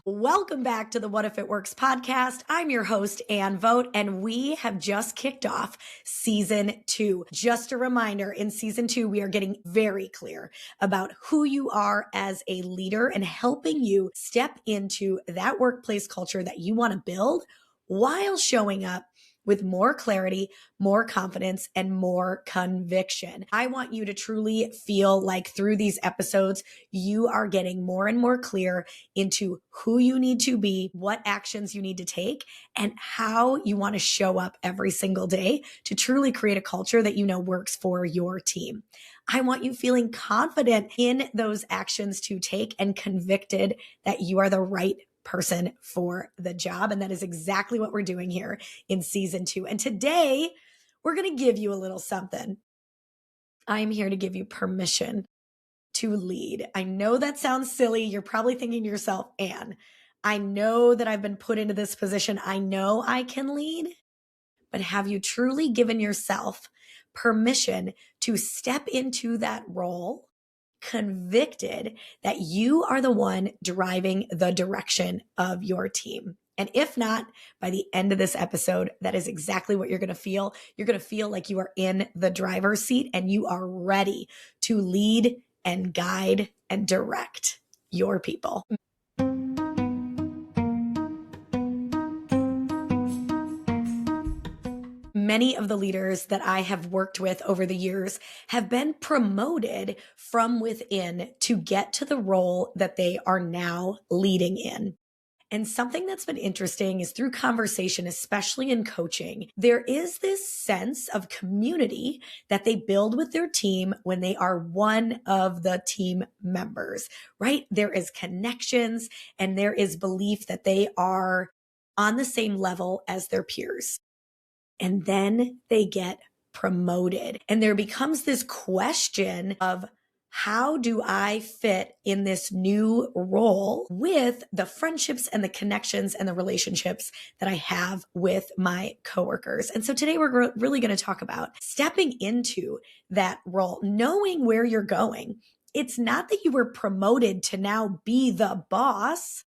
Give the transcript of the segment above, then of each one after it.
Welcome back to the What If It Works podcast. I'm your host, Ann Vogt, and we have just kicked off season 2. Just a reminder, in season 2, we are getting very clear about who you are as a leader and helping you step into that workplace culture that you want to build while showing up with more clarity, more confidence, and more conviction. I want you to truly feel like through these episodes, you are getting more and more clear into who you need to be, what actions you need to take, and how you want to show up every single day to truly create a culture that you know works for your team. I want you feeling confident in those actions to take and convicted that you are the right person for the job. And that is exactly what we're doing here in season 2. And today we're going to give you a little something. I'm here to give you permission to lead. I know that sounds silly. You're probably thinking to yourself, Ann, I know that I've been put into this position. I know I can lead, but have you truly given yourself permission to step into that role, convicted that you are the one driving the direction of your team? And if not, by the end of this episode, that is exactly what you're going to feel. You're going to feel like you are in the driver's seat and you are ready to lead and guide and direct your people. Many of the leaders that I have worked with over the years have been promoted from within to get to the role that they are now leading in. And something that's been interesting is through conversation, especially in coaching, there is this sense of community that they build with their team when they are one of the team members, right? There is connections and there is belief that they are on the same level as their peers. And then they get promoted. And there becomes this question of, how do I fit in this new role with the friendships and the connections and the relationships that I have with my coworkers? And so today we're really going to talk about stepping into that role, knowing where you're going. It's not that you were promoted to now be the boss.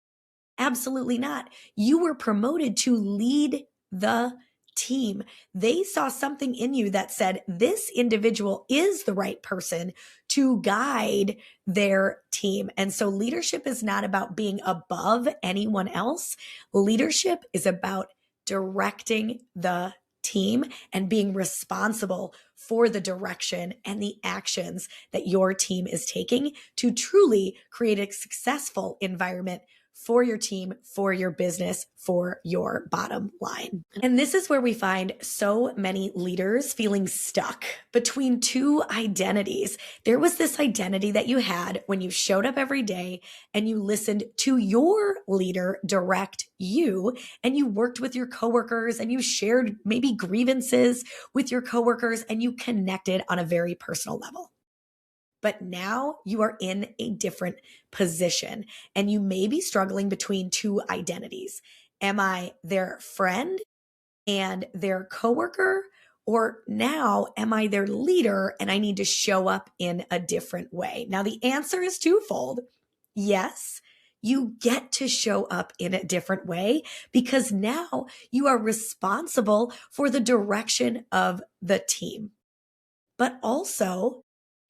Absolutely not. You were promoted to lead the team. They saw something in you that said, this individual is the right person to guide their team. And so leadership is not about being above anyone else. Leadership is about directing the team and being responsible for the direction and the actions that your team is taking to truly create a successful environment for your team, for your business, for your bottom line. And this is where we find so many leaders feeling stuck between two identities. There was this identity that you had when you showed up every day and you listened to your leader direct you, and you worked with your coworkers and you shared maybe grievances with your coworkers and you connected on a very personal level. But now you are in a different position and you may be struggling between two identities. Am I their friend and their coworker? Or now am I their leader and I need to show up in a different way? Now the answer is twofold. Yes, you get to show up in a different way because now you are responsible for the direction of the team. But also,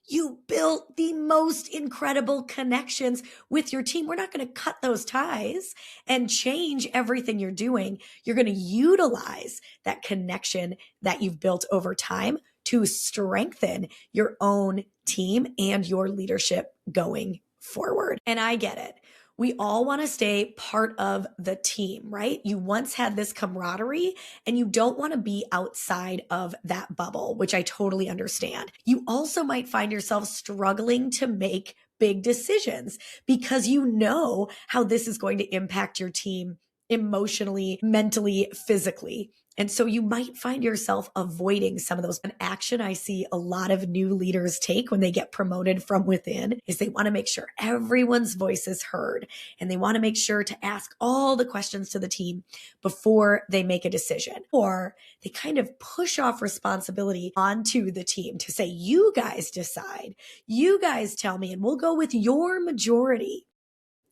you built the most incredible connections with your team. We're not going to cut those ties and change everything you're doing. You're going to utilize that connection that you've built over time to strengthen your own team and your leadership going forward. And I get it. We all want to stay part of the team, right? You once had this camaraderie and you don't want to be outside of that bubble, which I totally understand. You also might find yourself struggling to make big decisions because you know how this is going to impact your team emotionally, mentally, physically. And so you might find yourself avoiding some of those. An action I see a lot of new leaders take when they get promoted from within is they want to make sure everyone's voice is heard. And they want to make sure to ask all the questions to the team before they make a decision. Or they kind of push off responsibility onto the team to say, you guys decide, you guys tell me, and we'll go with your majority.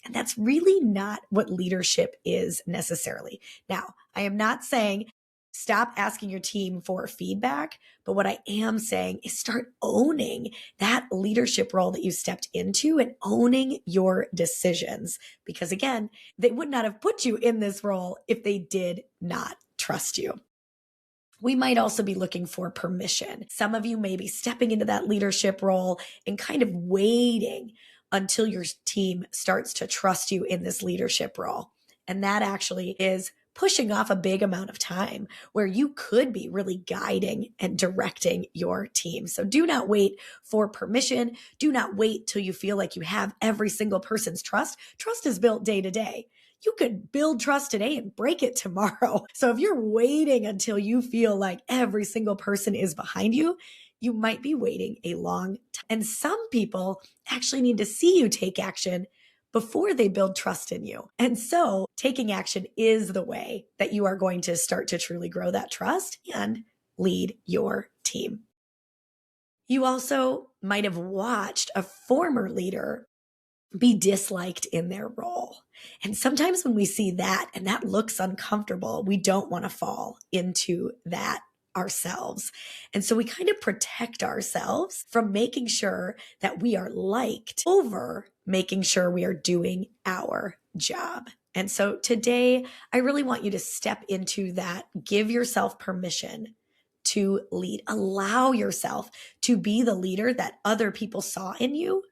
And that's really not what leadership is necessarily. Now, I am not saying stop asking your team for feedback, but what I am saying is start owning that leadership role that you stepped into and owning your decisions. Because again, they would not have put you in this role if they did not trust you. We might also be looking for permission. Some of you may be stepping into that leadership role and kind of waiting until your team starts to trust you in this leadership role. And that actually is pushing off a big amount of time where you could be really guiding and directing your team. So do not wait for permission. Do not wait till you feel like you have every single person's trust. Trust is built day to day. You could build trust today and break it tomorrow. So if you're waiting until you feel like every single person is behind you, you might be waiting a long time. And some people actually need to see you take action before they build trust in you. And so taking action is the way that you are going to start to truly grow that trust and lead your team. You also might have watched a former leader be disliked in their role. And sometimes when we see that and that looks uncomfortable, we don't want to fall into that ourselves. And so we kind of protect ourselves from making sure that we are liked over making sure we are doing our job. And so today, I really want you to step into that. Give yourself permission to lead. Allow yourself to be the leader that other people saw in you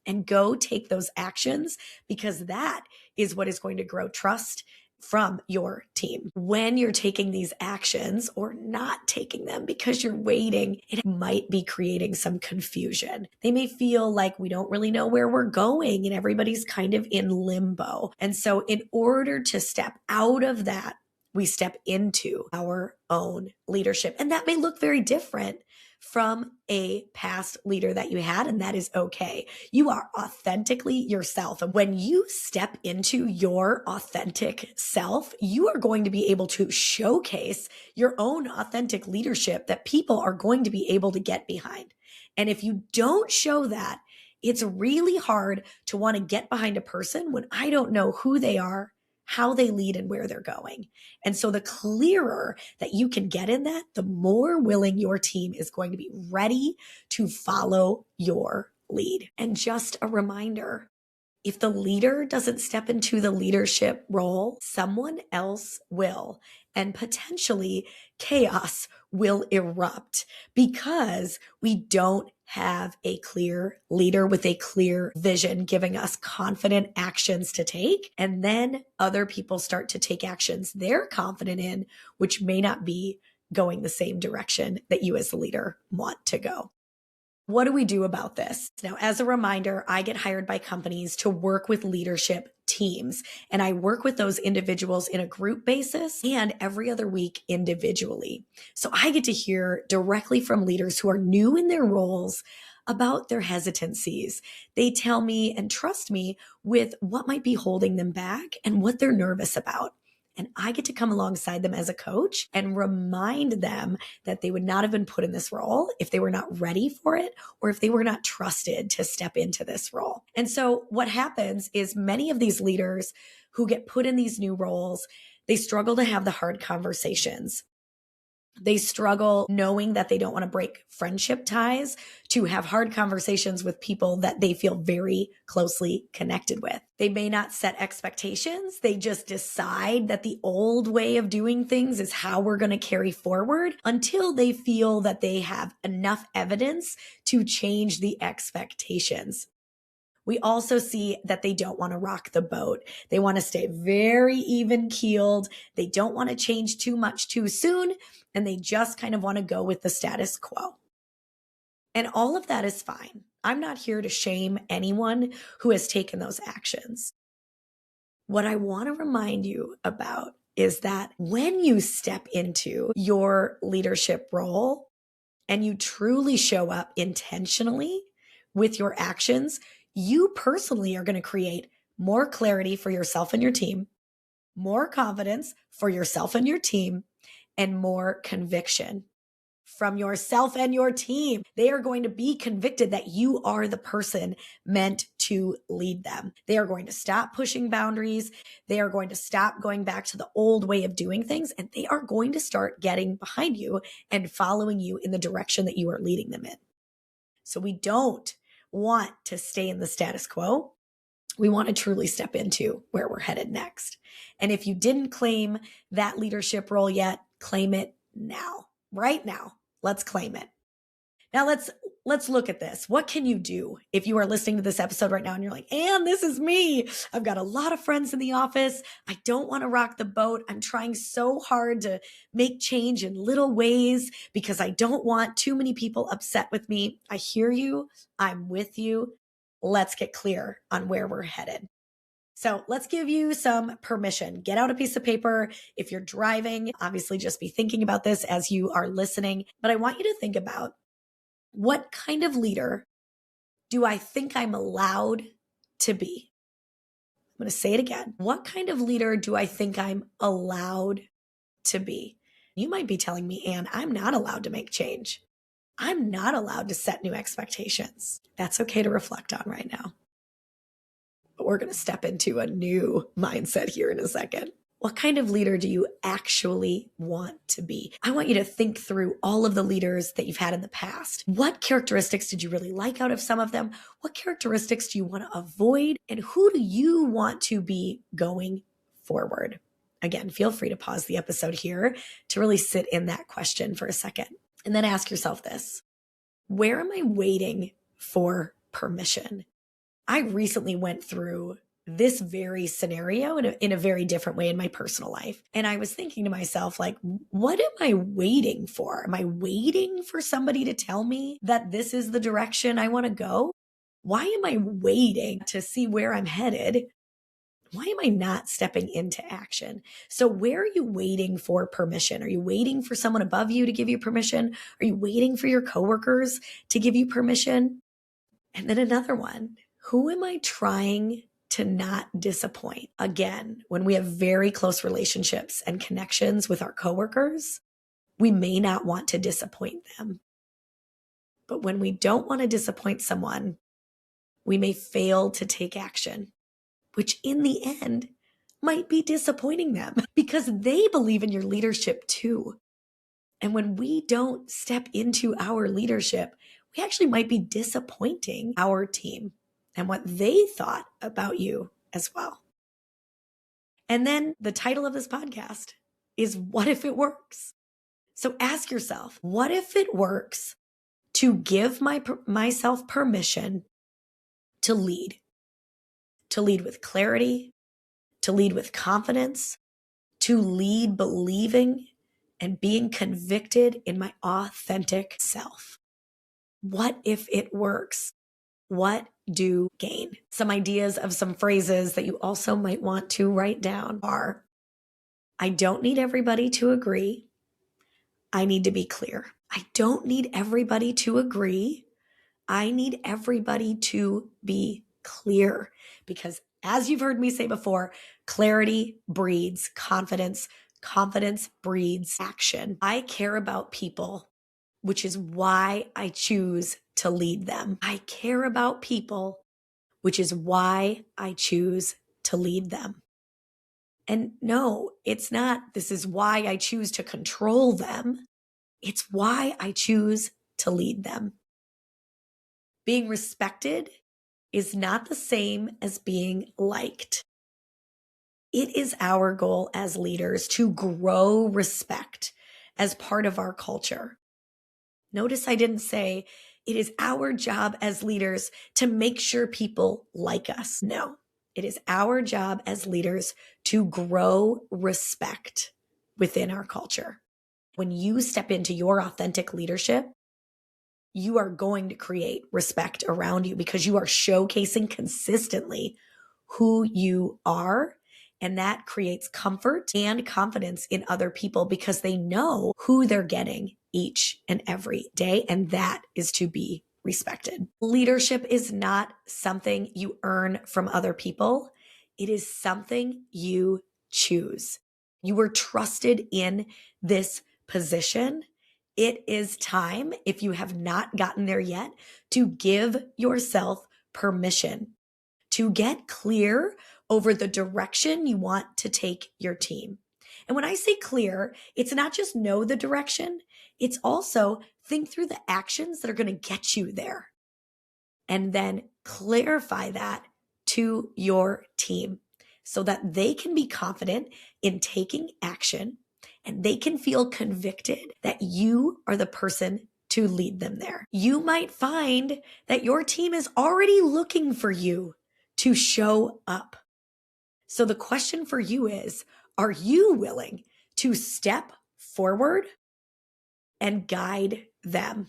and go take those actions, because that is what is going to grow trust from your team. When you're taking these actions or not taking them because you're waiting, it might be creating some confusion. They may feel like we don't really know where we're going and everybody's kind of in limbo. And so in order to step out of that, we step into our own leadership. And that may look very different from a past leader that you had, and that is okay. You are authentically yourself. And when you step into your authentic self, you are going to be able to showcase your own authentic leadership that people are going to be able to get behind. And if you don't show that, it's really hard to want to get behind a person when I don't know who they are, how they lead, and where they're going. And so the clearer that you can get in that, the more willing your team is going to be ready to follow your lead. And just a reminder, if the leader doesn't step into the leadership role, someone else will, and potentially chaos will erupt because we don't have a clear leader with a clear vision giving us confident actions to take. And then other people start to take actions they're confident in, which may not be going the same direction that you as the leader want to go. What do we do about this? Now, as a reminder, I get hired by companies to work with leadership teams, and I work with those individuals in a group basis and every other week individually. So I get to hear directly from leaders who are new in their roles about their hesitancies. They tell me and trust me with what might be holding them back and what they're nervous about. And I get to come alongside them as a coach and remind them that they would not have been put in this role if they were not ready for it or if they were not trusted to step into this role. And so what happens is many of these leaders who get put in these new roles, they struggle to have the hard conversations. They struggle knowing that they don't want to break friendship ties, to have hard conversations with people that they feel very closely connected with. They may not set expectations. They just decide that the old way of doing things is how we're going to carry forward until they feel that they have enough evidence to change the expectations. We also see that they don't want to rock the boat. They want to stay very even keeled. They don't want to change too much too soon. And they just kind of want to go with the status quo. And all of that is fine. I'm not here to shame anyone who has taken those actions. What I want to remind you about is that when you step into your leadership role and you truly show up intentionally with your actions, you personally are going to create more clarity for yourself and your team, more confidence for yourself and your team, and more conviction from yourself and your team. They are going to be convicted that you are the person meant to lead them. They are going to stop pushing boundaries. They are going to stop going back to the old way of doing things, and they are going to start getting behind you and following you in the direction that you are leading them in. So we don't want to stay in the status quo. We want to truly step into where we're headed next. And if you didn't claim that leadership role yet, claim it now. Right now. Let's claim it. Now let's look at this. What can you do if you are listening to this episode right now and you're like, "And this is me. I've got a lot of friends in the office. I don't want to rock the boat. I'm trying so hard to make change in little ways because I don't want too many people upset with me." I hear you. I'm with you. Let's get clear on where we're headed. So let's give you some permission. Get out a piece of paper. If you're driving, obviously just be thinking about this as you are listening. But I want you to think about, what kind of leader do I think I'm allowed to be? I'm going to say it again. What kind of leader do I think I'm allowed to be? You might be telling me, "Anne, I'm not allowed to make change. I'm not allowed to set new expectations." That's okay to reflect on right now. But we're going to step into a new mindset here in a second. What kind of leader do you actually want to be? I want you to think through all of the leaders that you've had in the past. What characteristics did you really like out of some of them? What characteristics do you want to avoid? And who do you want to be going forward? Again, feel free to pause the episode here to really sit in that question for a second. And then ask yourself this: where am I waiting for permission? I recently went through this very scenario in a very different way in my personal life. And I was thinking to myself, like, what am I waiting for? Am I waiting for somebody to tell me that this is the direction I want to go? Why am I waiting to see where I'm headed? Why am I not stepping into action? So where are you waiting for permission? Are you waiting for someone above you to give you permission? Are you waiting for your coworkers to give you permission? And then another one: who am I trying to not disappoint? Again, when we have very close relationships and connections with our coworkers, we may not want to disappoint them. But when we don't want to disappoint someone, we may fail to take action, which in the end might be disappointing them because they believe in your leadership too. And when we don't step into our leadership, we actually might be disappointing our team and what they thought about you as well. And then the title of this podcast is "What if it works?" So ask yourself, what if it works to give myself permission to lead with clarity, to lead with confidence, to lead believing and being convicted in my authentic self? What if it works? What do you gain? Some ideas of some phrases that you also might want to write down are: I don't need everybody to agree. I need to be clear. I don't need everybody to agree. I need everybody to be clear. Because as you've heard me say before, clarity breeds confidence. Confidence breeds action. I care about people, which is why I choose to lead them. I care about people, which is why I choose to lead them. And no, it's not, this is why I choose to control them. It's why I choose to lead them. Being respected is not the same as being liked. It is our goal as leaders to grow respect as part of our culture. Notice I didn't say it is our job as leaders to make sure people like us. No, it is our job as leaders to grow respect within our culture. When you step into your authentic leadership, you are going to create respect around you because you are showcasing consistently who you are. And that creates comfort and confidence in other people because they know who they're getting each and every day. And that is to be respected. Leadership is not something you earn from other people. It is something you choose. You were trusted in this position it is time, if you have not gotten there yet, to give yourself permission to get clear over the direction you want to take your team. And when I say clear, it's not just know the direction, it's also think through the actions that are going to get you there and then clarify that to your team so that they can be confident in taking action and they can feel convicted that you are the person to lead them there. You might find that your team is already looking for you to show up. So the question for you is, are you willing to step forward and guide them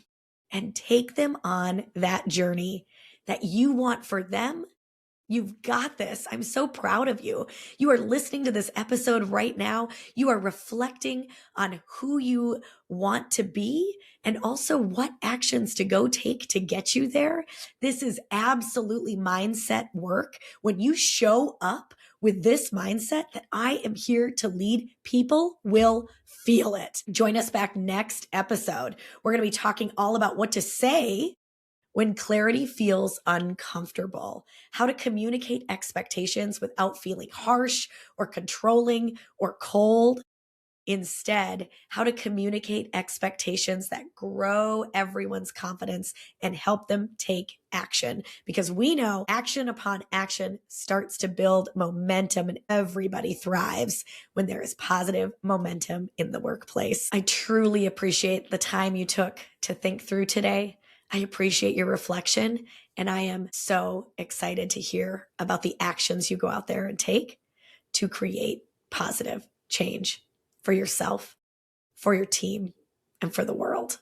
and take them on that journey that you want for them? You've got this. I'm so proud of you. You are listening to this episode right now. You are reflecting on who you want to be and also what actions to go take to get you there. This is absolutely mindset work. When you show up with this mindset that I am here to lead, people will feel it. Join us back next episode. We're going to be talking all about what to say when clarity feels uncomfortable, how to communicate expectations without feeling harsh or controlling or cold. Instead, how to communicate expectations that grow everyone's confidence and help them take action. Because we know action upon action starts to build momentum and everybody thrives when there is positive momentum in the workplace. I truly appreciate the time you took to think through today. I appreciate your reflection, and I am so excited to hear about the actions you go out there and take to create positive change for yourself, for your team, and for the world.